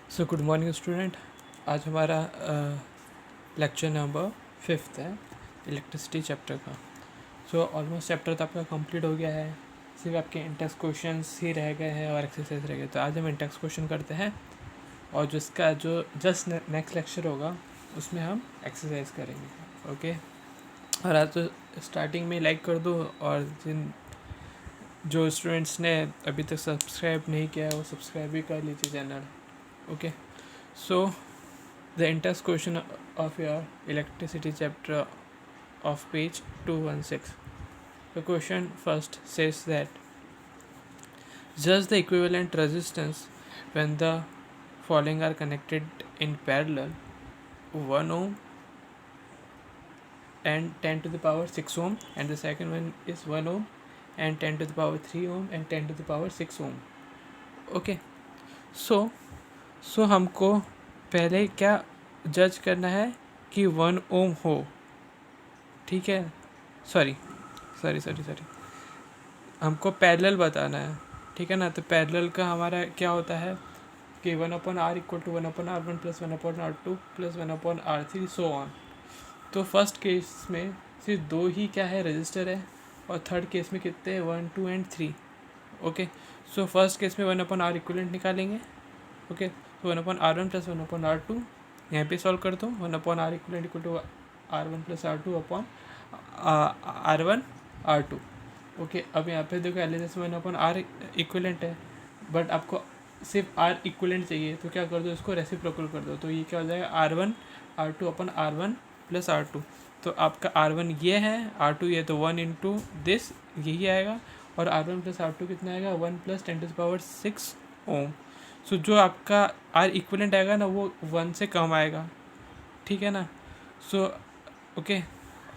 So good morning student. आज हमारा lecture number 5 है इलेक्ट्रिसिटी चैप्टर का। सो ऑलमोस्ट चैप्टर तो आपका कंप्लीट हो गया है, सिर्फ आपके इंटेक्स क्वेश्चंस ही रह गए हैं और एक्सरसाइज रह गए। तो आज हम इंटेक्स क्वेश्चन करते हैं और जिसका जो जस्ट नेक्स्ट लेक्चर होगा उसमें हम एक्सरसाइज करेंगे। ओके, और आज तो स्टार्टिंग में लाइक कर दो और जिन जो स्टूडेंट्स ने अभी तक सब्सक्राइब नहीं किया है वो सब्सक्राइब भी कर लीजिए channel. Okay, so the intense question of your electricity chapter of page 216. The question first says that just the equivalent resistance when the following are connected in parallel: 1 ohm and 10 to the power 6 ohm, and the second one is 1 ohm and 10 to the power 3 ohm and 10 to the power 6 ohm. Okay, so हमको पहले क्या जज करना है कि 1 ओम हो, ठीक है। सॉरी, हमको पैरेलल बताना है, ठीक है ना। तो पैरेलल का हमारा क्या होता है कि 1/r equal to 1/r1 plus 1/r2 plus 1/r3 so on. तो फर्स्ट केस में सिर्फ दो ही क्या है रजिस्टर है, और थर्ड केस में कितने हैं 1 2 and 3। Okay, so first case में 1/r इक्वलेंट निकालेंगे। ओके, तो 1/r1 प्लस 1/r2 यहाँ पे सॉल्व कर दो। 1/r equal to r1 plus r2 upon r1 r2। Okay, अब यहाँ पे देखो एलिजेंस 1/r इक्वलेंट है, बट आपको सिर्फ r इक्वलेंट चाहिए, तो क्या कर दो इसको रेसिप्रोकल कर दो। तो ये क्या हो जाएगा r1 r2 अपन r1 प्लस r2। तो आपका r1 ये है, r2 ये, तो 1 इंटू दिस यही आएगा, और r1 प्लस r2 कितना आएगा 1 प्लस 10⁻6 ओम। सो जो आपका r इक्वलेंट आएगा ना वो 1 से कम आएगा, ठीक है ना। सो ओके,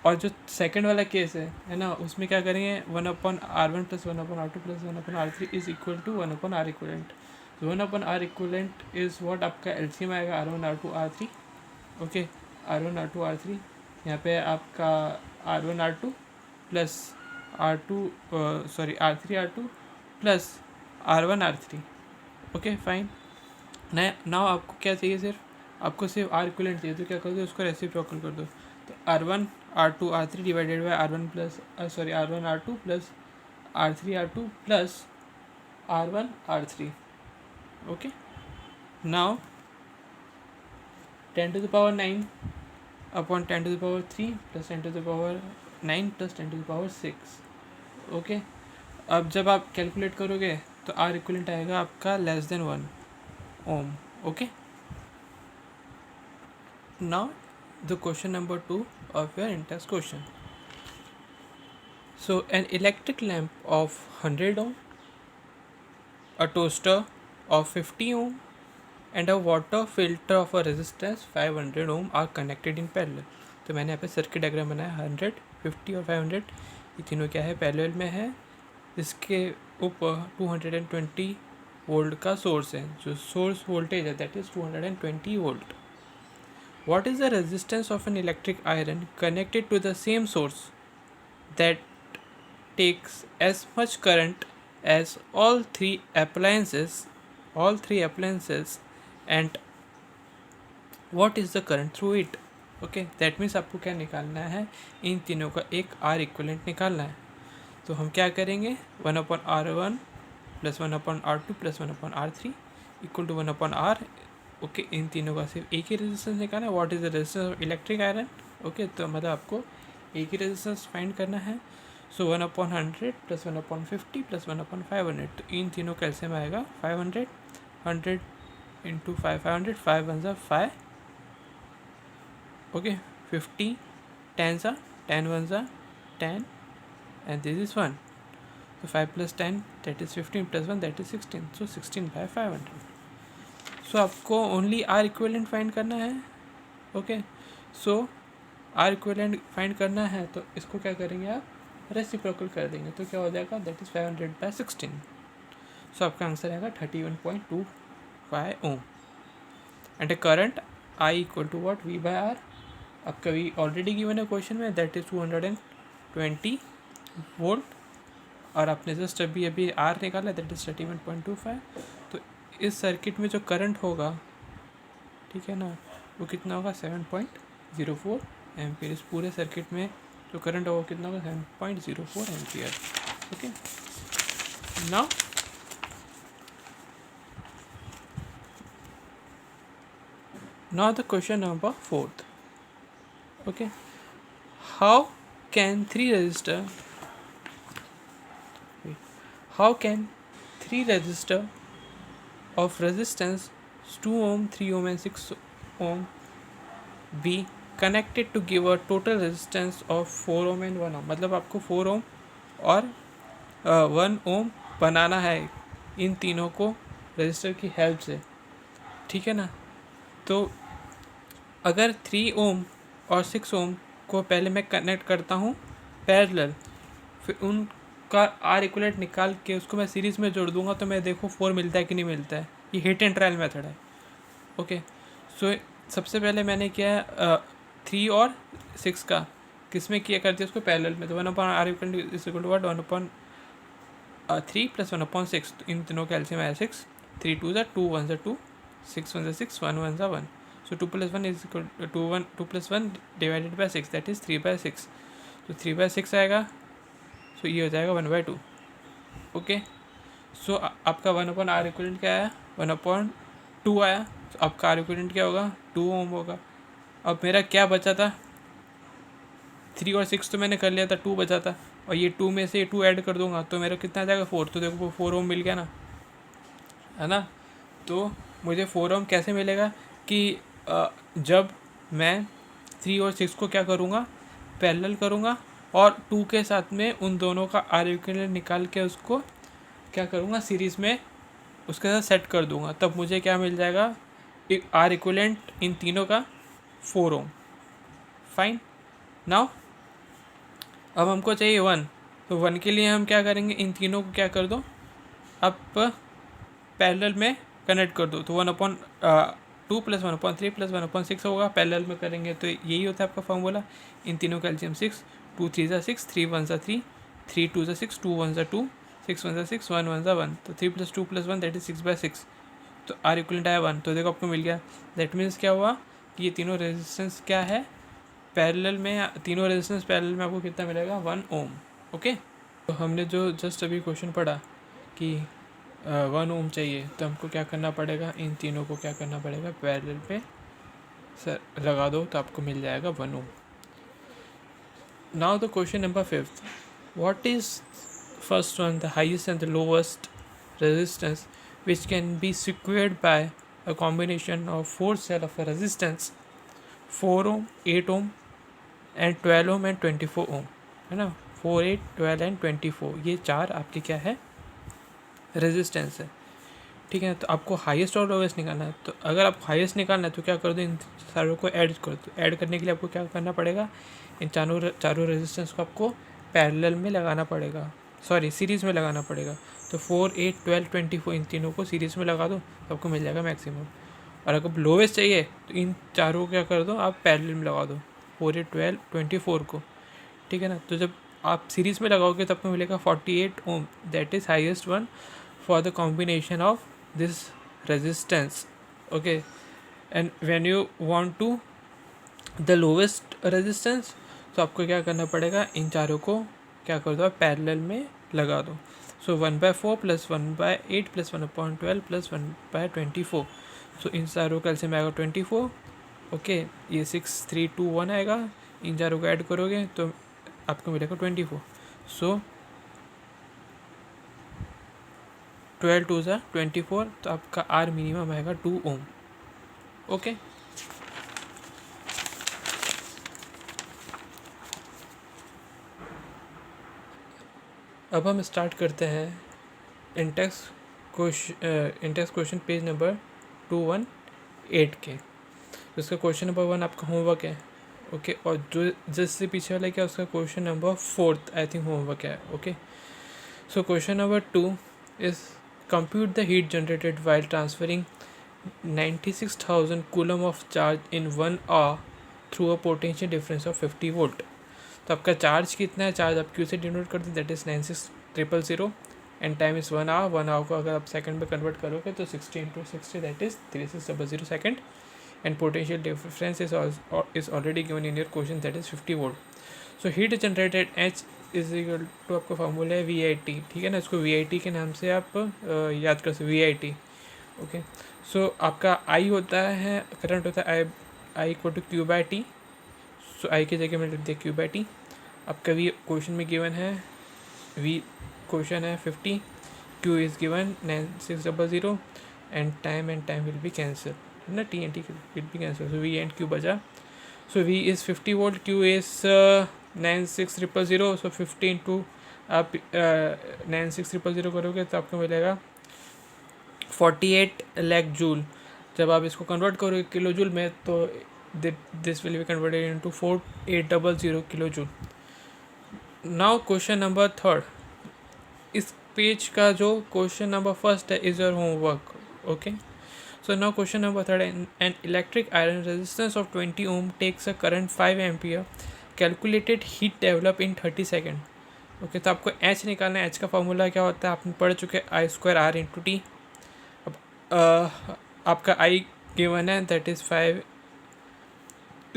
और जो सेकंड वाला केस है ना, उसमें क्या करेंगे 1/r1 plus 1/r2 plus 1/r3 is equal to 1/r equivalent. 1/r equivalent is what आपका एलसीएम आएगा r1 r2 r3। Okay, r1 r2 r3, यहाँ पे आपका r1 r2 plus r2 r3 r2 plus r1 r3। Okay fine. Now आपको क्या चाहिए, आपको सिर्फ r इक्वलेंट चाहिए, तो क्या कर दो उसको रेसिप्रोकल कर दो। तो r1 r2 r3 divided by r1 plus r1 r2 plus r3 r2 plus r1 r3। Okay, now 10 to the power 9 upon 10 to the power 3 plus 10 to the power 9 plus 10 to the power 6। Okay, अब जब आप calculate करोगे तो r equivalent आएगा आपका less than 1 ohm. Okay, now the question number 2 of your in-test question. So an electric lamp of 100 ohm, a toaster of 50 ohm and a water filter of a resistance 500 ohm are connected in parallel. तो मैंने यहाँ पे circuit diagram बनाया, 100 50 और 500 ये तीनों क्या है पैरेलल में है। इसके ऊपर 220 वोल्ट का सोर्स है, जो सोर्स वोल्टेज है that is 220 volt. What is the resistance of an electric iron connected to the same source that takes as much current as all three appliances, and what is the current through it? Okay, that means आपको क्या निकालना है, इन तीनों का एक R equivalent निकालना है। तो हम क्या करेंगे 1/r1 plus 1/r2 plus 1/r3 equal to 1/r। Okay, इन तीनों का सिर्फ एक ही रेजिस्टेंस निकालना है। What is the resistance of electric iron? Okay, तो मतलब आपको एक ही रेजिस्टेंस फाइंड करना है। सो 1/100 प्लस 1/50 प्लस 1/500, तो इन तीनों का एलसीएम आएगा 500। 100 इंटू 500, 5 1 ज़ा 5। ओके, 50 10 ज़ा 10 1 ज़ा 10 एंड दिस इज़ 1। तो 5 plus 10 that is 15 plus 1 that is 16। सो 16/500। सो आपको ओनली R इक्वलेंट फाइंड करना है। ओके, सो R इक्वलेंट फाइंड करना है तो इसको क्या करेंगे आप रेसिप्रोकल कर देंगे, तो क्या हो जाएगा दैट इज़ 500/16। सो आपका आंसर आएगा 31.25 ohm. And current I equal to what V/R, आपका V ऑलरेडी गिवन है क्वेश्चन में, दैट इज़ 220 वोल्ट, और आपने जस्ट अभी R निकाला दैट इज़ 31.25। तो इस सर्किट में जो करंट होगा ठीक है ना, वो कितना होगा 7.04 एम्पियर। इस पूरे सर्किट में जो करंट होगा कितना होगा 7.04 ampere. Okay, now the question number 4th. Okay, how can how can three resistor of resistance 2 ohm, 3 ohm and 6 ohm be connected to give a total resistance of 4 ohm and 1 ohm? मतलब आपको 4 ohm और 1 ohm बनाना है इन तीनों को register की help से, ठीक है ना। तो अगर 3 ओम और 6 ओम को पहले मैं कनेक्ट करता हूँ पैरेलल, फिर उनका आर इक्वलेंट निकाल के उसको मैं सीरीज़ में जोड़ दूंगा तो मैं देखो 4 मिलता है कि नहीं मिलता है। ये हिट एंड ट्रायल मेथड है। ओके, सो सबसे पहले मैंने किया है 3 और 6 का किस में किया कर दिया उसको पैरेलल में, तो 1/r is equal to what 1/3 + 1/6, तो इन तीनों का एलसीएम आया 6, 3 2 ज़ा 2 1 ज़ा 2, 6 1 ज़ा 6, 1 1 ज़ा 1, so 2 + 1 is equal to 2 + 1 divided by 6, that is 3/6, तो 3/6 आएगा, सो ये हो जाएगा 1/2। ओके, सो आपका 1/r इक्वलेंट क्या आया 1/2 आया, तो आपका आर इक्वलेंट क्या होगा 2 ओम होगा। अब मेरा क्या बचा था 3 और 6 तो मैंने कर लिया था, 2 बचा था, और ये 2 में से ये 2 ऐड कर दूंगा तो मेरा कितना आ जाएगा 4, तो देखो 4 ओम मिल गया ना, है ना। तो मुझे 4 ओम कैसे मिलेगा कि जब मैं 3 और 6 को क्या करूँगा पैरेलल करूँगा और 2 के साथ में उन दोनों का आर इक्विवेलेंट निकाल के उसको क्या करूँगा सीरीज़ में उसके साथ सेट कर दूँगा, तब मुझे क्या मिल जाएगा आर इक्विवेलेंट इन तीनों का 4 ओम। फाइन, नाउ अब हमको चाहिए 1, तो 1 के लिए हम क्या करेंगे इन तीनों को क्या कर दो अब पैरेलल में कनेक्ट कर दो, तो 1/2 + 1/3 + 1/6 होगा। पैरेलल में करेंगे तो यही होता है आपका फॉर्मूला। इन तीनों का एलसीएम 6, 2 3 ज़ा 6, 3 1 ज़ा 3, 3 2 ज़ा 6, 2 1 ज़ा 2, 6 1 ज़ा 6, 1 1 ज़ा 1, तो 3 + 2 + 1 दैट इज 6/6, तो आर इक्वलेंट आया 1, तो देखो आपको मिल गया। दैट मीन्स क्या हुआ कि ये तीनों रेजिस्टेंस क्या है पैरेलल में, तीनों रेजिस्टेंस पैरेलल में आपको कितना मिलेगा 1 ओम। ओके, तो हमने जो जस्ट अभी क्वेश्चन पढ़ा कि 1 ओम चाहिए, तो हमको क्या करना पड़ेगा इन तीनों को क्या करना पड़ेगा पैरेलल पे सर लगा दो तो आपको मिल जाएगा 1 ohm. Now the question number 5th, what is first one the highest and the lowest resistance which can be secured by a combination of 4 cell of a resistance 4 ohm, 8 ohm and 12 ohm and 24 ohm, है ना। 4 8 12 and 24 ये चार आपके क्या है resistance है, ठीक है। तो आपको हाईएस्ट और लोवेस्ट निकालना है, तो अगर आपको हाईएस्ट निकालना है तो क्या कर दो इन सारों को ऐड कर दो। ऐड करने के लिए आपको क्या करना पड़ेगा इन चारों रेजिस्टेंस को आपको पैरेलल में लगाना पड़ेगा, सॉरी सीरीज़ में लगाना पड़ेगा। तो 4 8 12 24 इन तीनों को सीरीज़ में लगा दो तो आपको मिल जाएगा मैक्सिमम। और अगर लोवेस्ट चाहिए तो इन चारों को क्या कर दो आप पैरेलल में लगा दो 4 8 12 24 को, ठीक है ना। तो जब आप सीरीज़ में लगाओगे तो आपको मिलेगा 48 ohm, that is highest one for the combination of this resistance। okay, and when you want to the lowest resistance तो आपको क्या करना पड़ेगा इन चारों को क्या कर दो पैरेलल में लगा दो। सो 1/4 + 1/8 + 1/12 + 1/24, सो इन चारों का एलसीएम आएगा 24। ओके, ये 6 3 2 1 आएगा, इन चारों को ऐड करोगे तो आपको मिलेगा 24। सो 12 2 ज़ा 24, तो आपका आर मिनिमम आएगा 2 ओम। ओके, अब हम स्टार्ट करते हैं इंटेक्स क्वेश्चन पेज नंबर 218 के। तो इसका क्वेश्चन नंबर 1 आपका होमवर्क है। ओके, और जो जिससे पीछे वाला क्या उसका question number 4 I think homework है। Okay, so question number 2 is compute the heat generated while transferring 96,000 coulomb of charge in 1 hour through a potential difference of 50 volt। तो आपका चार्ज कितना है, चार्ज आप क्यू से डिनोट करते हैं, that is 96000 and time is 1 hour. 1 hour को अगर आप सेकंड में कन्वर्ट करोगे तो 60 × 60 that is 3600 second and potential difference is already given in your question, that is 50 volt. So heat generated H is equal to आपका formula है V I T, ठीक है ना, इसको वी आई टी के नाम से आप याद कर सकते, V I T. Okay, so आपका आई होता है, करंट होता है I equal to Q by T. So I की जगह में लिख दिया क्यू बाई टी। आपका वी क्वेश्चन में गिवन है, वी क्वेश्चन है 50, Q is given 9600 and time will be cancel, है ना, T and T will be cancel, so V and Q बचा। So V is 50 volt, Q is 96000, so 15 to आप 96000 करोगे तो आपको मिलेगा 48 लाख जूल। जब आप इसको कन्वर्ट करोगे किलो जूल में तो this will be converted into 4800 kilo joule. Now question number third, इस पेज का जो क्वेश्चन नंबर फर्स्ट है is your homework. Okay, so now question number third, an electric iron resistance of 20 ohm takes a current 5 ampere, calculated heat develop in 30 second. Okay, तो आपको H निकालना है। H का formula क्या होता है, आपने पढ़ चुके आई स्क्वायर आर इंटू टी। अब आपका आई गिवन है that is 5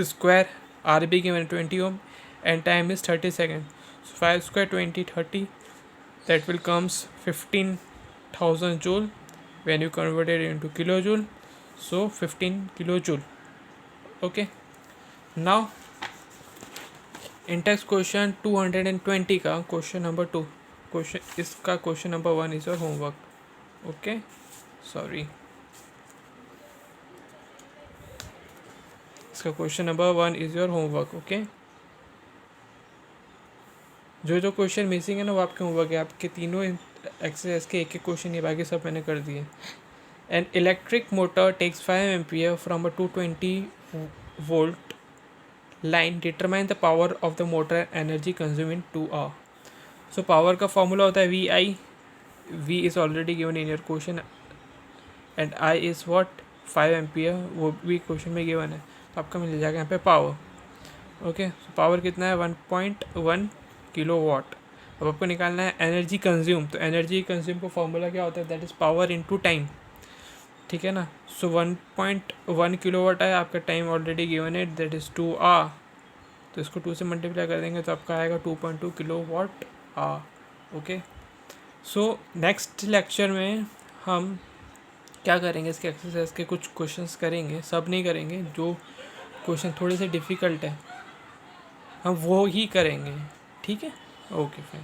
square, R be given 20 ohm and time is 30 second. So 5 square 20 30, that will comes 15,000 joule when you convert it into kilojoule, so 15 kilojoule। okay, now in text question 220 का question number 2, question इसका question number 1 is your homework. Okay, sorry, इसका question number 1 is your homework. Okay, जो question missing है ना वो आपके homework है। आपके तीनों एक्सरसाइज के एक क्वेश्चन, ये बाकी सब मैंने कर दिए। An electric motor takes 5 ampere from a 220 volt line. Determine the power of the motor and energy consumed in 2 hour. So power का formula होता है VI. V is already given in your question and I is what 5 ampere, वो भी question में given है, तो आपका मिल जाएगा यहाँ पे पावर। ओके, so पावर कितना है 1.1 किलो वाट। अब आपको निकालना है एनर्जी कंज्यूम। तो एनर्जी कंज्यूम का फॉर्मूला क्या होता है, that is power into time, ठीक है ना। सो 1.1 किलोवाट है, आपका टाइम ऑलरेडी गिवन है दैट इज़ 2 आवर, तो इसको 2 से मल्टीप्लाई कर देंगे तो आपका आएगा 2.2 kilowatt hour. Okay, so next lecture में हम क्या करेंगे, इसके एक्सरसाइज के कुछ क्वेश्चंस करेंगे, सब नहीं करेंगे, जो क्वेश्चन थोड़े से डिफ़िकल्ट है हम वो ही करेंगे, ठीक है। Okay fine.